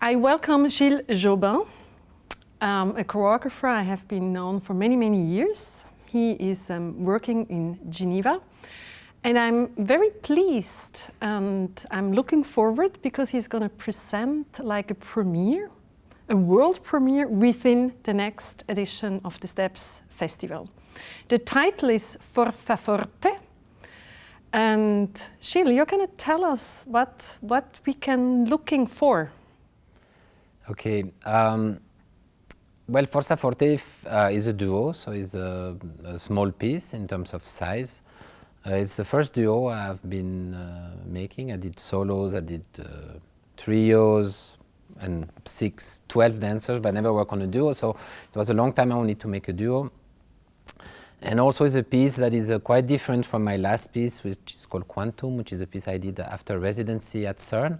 I welcome Gilles Jobin, a choreographer I have been known for many, many years. He is working in Geneva, and I'm very pleased and I'm looking forward because he's going to present like a premiere, a world premiere within the next edition of the Steps Festival. The title is Forza Forte, and Gilles, you're going to tell us what we can looking for. Okay. Well, Forza Forte is a duo, so it's a small piece in terms of size. It's the first duo I've been making. I did solos, I did trios, and 12 dancers, but I never worked on a duo, so it was a long time I wanted to make a duo. And also it's a piece that is quite different from my last piece, which is called Quantum, which is a piece I did after residency at CERN.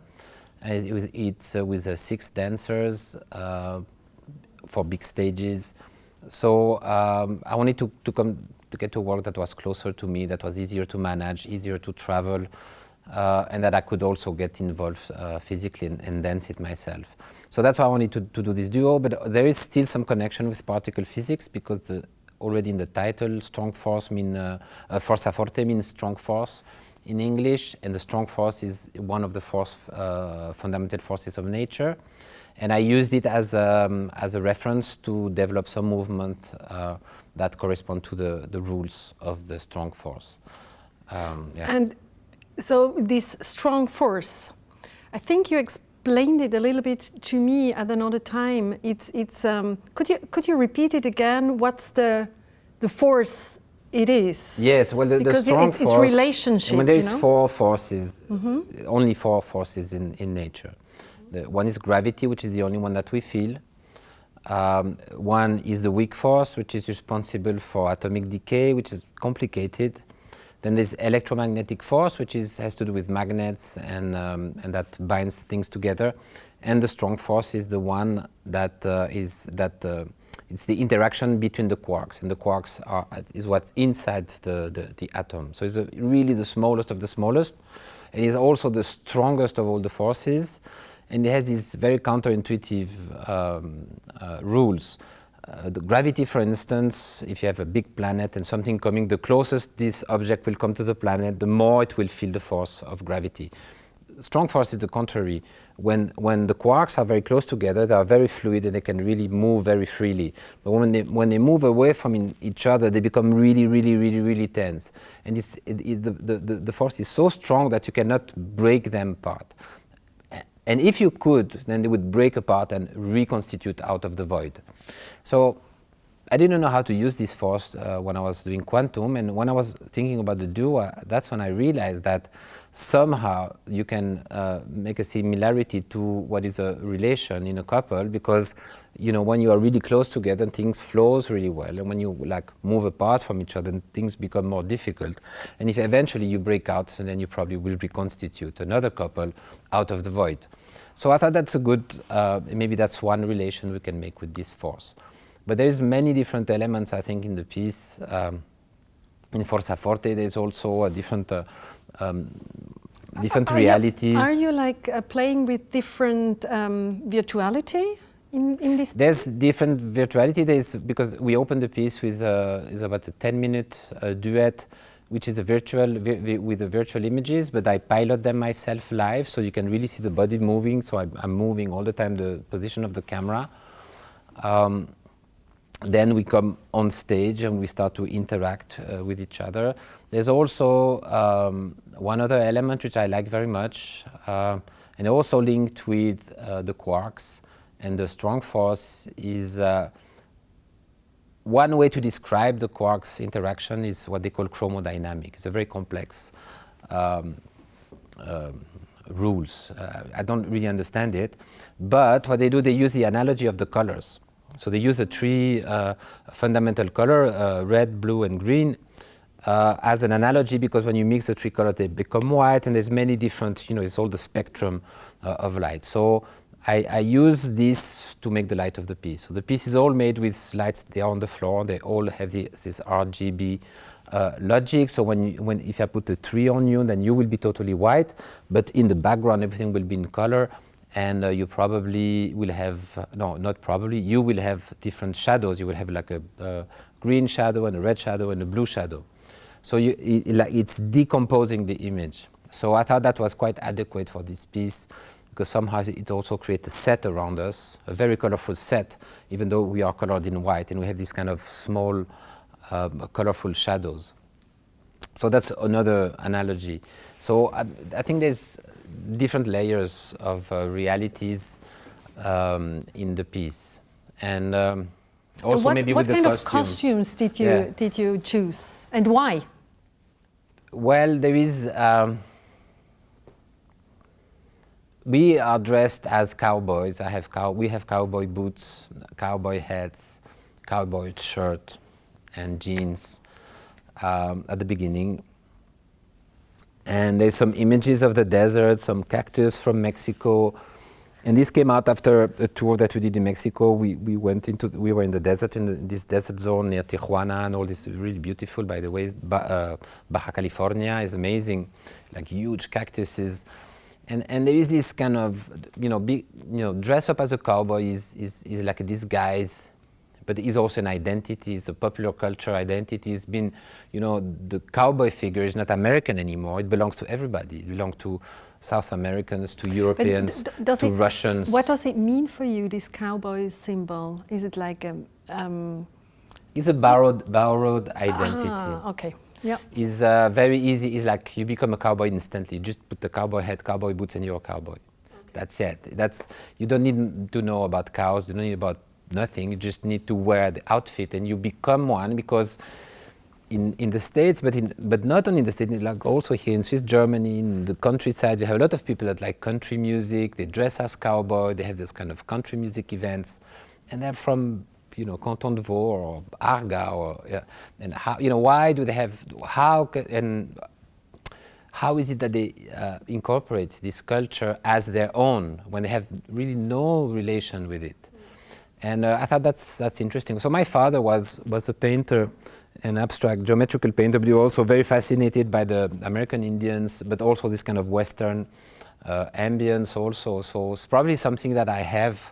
It's with 6 dancers for big stages. So I wanted to get to work that was closer to me, that was easier to manage, easier to travel, and that I could also get involved physically and dance it myself. So that's why I wanted to do this duo, but there is still some connection with particle physics because already in the title, strong force Forza Forte means strong force in English, and the strong force is one of the fundamental forces of nature. And I used it as a reference to develop some movement that correspond to the rules of the strong force. Yeah. And so this strong force, I think you explained it a little bit to me at another time. Could you repeat it again? What's the force it is? Yes, well, the strong force. It's relationship. I mean, there is 4 forces, only 4 forces in nature. One is gravity, which is the only one that we feel. One is the weak force, which is responsible for atomic decay, which is complicated. Then there's electromagnetic force, which has to do with magnets and that binds things together. And the strong force is the one it's the interaction between the quarks, and the quarks is what's inside the atom. So it's really the smallest of the smallest, and it's also the strongest of all the forces. And it has these very counterintuitive rules. The gravity, for instance, if you have a big planet and something coming, the closest this object will come to the planet, the more it will feel the force of gravity. Strong force is the contrary. When the quarks are very close together, they are very fluid and they can really move very freely. But when they move away from each other, they become really, really, really, really tense. And the force is so strong that you cannot break them apart. And if you could, then they would break apart and reconstitute out of the void. So I didn't know how to use this force when I was doing Quantum, and when I was thinking about the duo, that's when I realized that somehow you can make a similarity to what is a relation in a couple, because when you are really close together, things flows really well, and when you move apart from each other, things become more difficult. And if eventually you break out, then you probably will reconstitute another couple out of the void. So I thought that's a good, maybe that's one relation we can make with this force. But there's many different elements, I think, in the piece. In Forza Forte, there's also a different realities. Are you playing with different virtuality in this? There's different virtuality. Because we open the piece with is about a 10-minute duet, which is with the virtual images, but I pilot them myself live, so you can really see the body moving. So I'm moving all the time the position of the camera. Then we come on stage and we start to interact with each other. There's also one other element which I like very much, and also linked with the quarks and the strong force is one way to describe the quarks interaction is what they call chromodynamic. It's a very complex rules. I don't really understand it, but what they do, they use the analogy of the colors. So they use the 3 fundamental color, red, blue, and green, as an analogy, because when you mix the 3 colors, they become white, and there's many different, it's all the spectrum of light. So I use this to make the light of the piece. So the piece is all made with lights. They are on the floor. They all have this RGB logic. So if I put a tree on you, then you will be totally white, but in the background, everything will be in color. and you probably will have, no, not probably, you will have different shadows. You will have like a green shadow and a red shadow and a blue shadow. So it's decomposing the image. So I thought that was quite adequate for this piece, because somehow it also creates a set around us, a very colorful set, even though we are colored in white, and we have these kind of small colorful shadows. So that's another analogy. So I think there's different layers of realities in the piece. And also maybe with the costumes. What kind of costumes did you choose, and why? Well, there is, we are dressed as cowboys. We have cowboy boots, cowboy hats, cowboy shirt, and jeans at the beginning. And there's some images of the desert, some cactus from Mexico. And this came out after a tour that we did in Mexico. We were in the desert, in this desert zone near Tijuana, and all this is really beautiful, by the way. Baja California is amazing, like huge cactuses. And there is this kind of, dress up as a cowboy is like a disguise, but is also an identity. It's a popular culture identity. It's been, the cowboy figure is not American anymore. It belongs to everybody. It belongs to South Americans, to Europeans, to Russians. What does it mean for you, this cowboy symbol? Is it like It's a borrowed identity. Okay. Yeah. It's very easy. It's like you become a cowboy instantly. You just put the cowboy hat, cowboy boots, and you're a cowboy. Okay. That's it. You don't need to know about cows. You don't need about nothing. You just need to wear the outfit, and you become one. Because in the States, but not only in the States, like also here in Swiss, Germany, in the countryside, you have a lot of people that like country music. They dress as cowboy. They have those kind of country music events, and they're from Canton de Vaud or Arga, and how, why do they have, how is it that they incorporate this culture as their own when they have really no relation with it? And I thought that's interesting. So my father was a painter, an abstract geometrical painter, but he was also very fascinated by the American Indians, but also this kind of Western ambience also. So it's probably something that I have.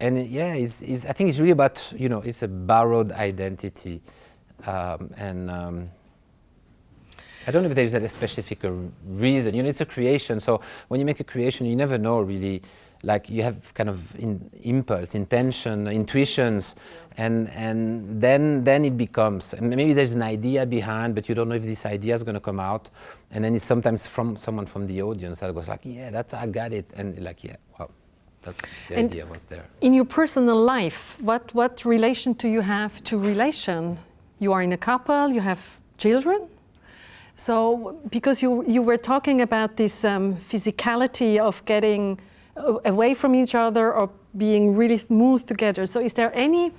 And I think it's really about, it's a borrowed identity. I don't know if there's a specific reason. It's a creation. So when you make a creation, you never know really. Like you have kind of impulse, intention, intuitions, and then it becomes. And maybe there's an idea behind, but you don't know if this idea is going to come out. And then it's sometimes from someone from the audience that goes like, "Yeah, I got it," and like, "Yeah, wow." The idea was there. In your personal life, what relation do you have to relation? You are in a couple, you have children. So, because you were talking about this physicality of getting away from each other or being really smooth together. So is there any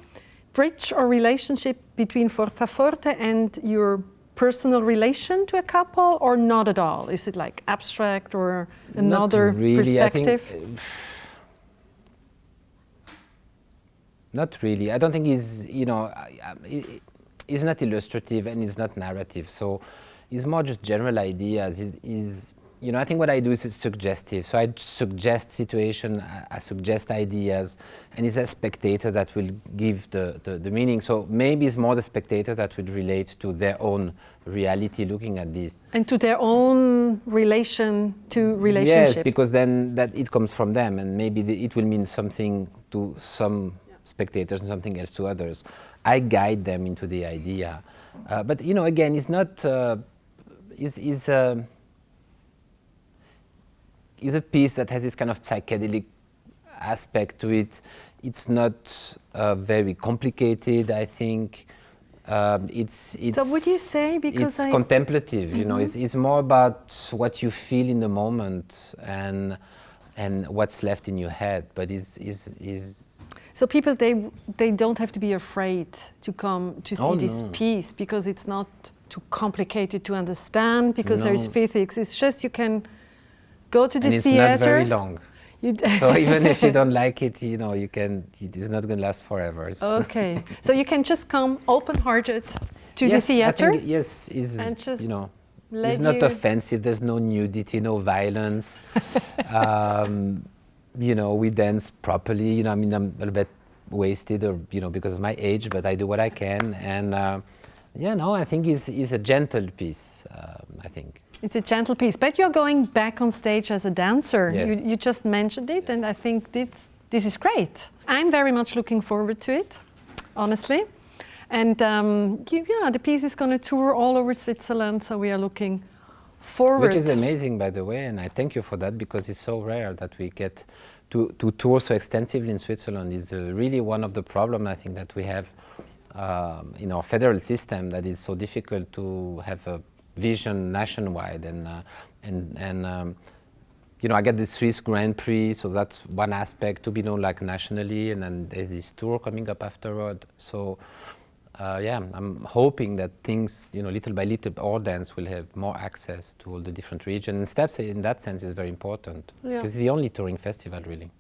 bridge or relationship between Forza Forte and your personal relation to a couple, or not at all? Is it like abstract or another perspective? Not really. I don't think it's, it's not illustrative and it's not narrative. So it's more just general ideas. I think what I do is suggestive. So I suggest situation, I suggest ideas, and it's a spectator that will give the meaning. So maybe it's more the spectator that would relate to their own reality looking at this. And to their own relation to relationship. Yes, because then that it comes from them, and maybe it will mean something to some spectators and something else to others. I guide them into the idea. But, again, it's not... It's a piece that has this kind of psychedelic aspect to it. It's not very complicated, I think. It's so would you say, because it's contemplative, it's more about what you feel in the moment and what's left in your head, but is so people, they don't have to be afraid to come to see this piece, because it's not too complicated to understand, because there's physics. It's just you can go to the theater. And it's not very long. So even if you don't like it, you can. It's not going to last forever. Okay. So you can just come open-hearted to the theater. I think, yes, led It's not you? offensive. There's no nudity, no violence. You know, we dance properly. You know, I mean, I'm a little bit wasted, or you know, because of my age, but I do what I can. And yeah, no, I think it's a gentle piece. I think It's a gentle piece, but you're going back on stage as a dancer. Yes. You just mentioned it, and I think this is great. I'm very much looking forward to it, honestly. And yeah, the piece is going to tour all over Switzerland, so we are looking forward. which is amazing, by the way, and I thank you for that, because it's so rare that we get to tour so extensively in Switzerland. Is really one of the problems I think that we have in our federal system, that is so difficult to have a vision nationwide. And you know, I get the Swiss Grand Prix, so that's one aspect, to be known like nationally, and then there's this tour coming up afterward. So yeah, I'm hoping that things, you know, little by little, our dance will have more access to all the different regions. And Steps, in that sense, is very important, because it's the only touring festival, really.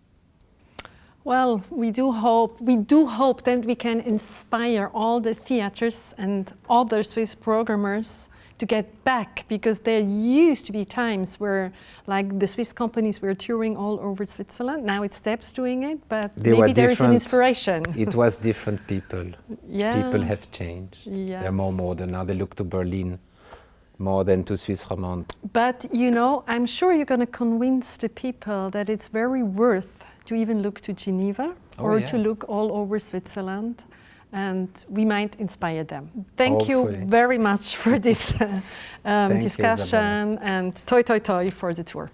Well, we do hope that we can inspire all the theaters and other Swiss programmers to get back, because there used to be times where, like, the Swiss companies were touring all over Switzerland. Now it's Steps doing it, but maybe there is an inspiration. It was different people. Yeah. People have changed. Yes. They're more modern now. They look to Berlin more than to Swiss romande. But, you know, I'm sure you're going to convince the people that it's very worth to even look to Geneva to look all over Switzerland. And we might inspire them. Thank Hopefully. you very much for this Thank you, discussion, Isabella. and toi toi toi for the tour.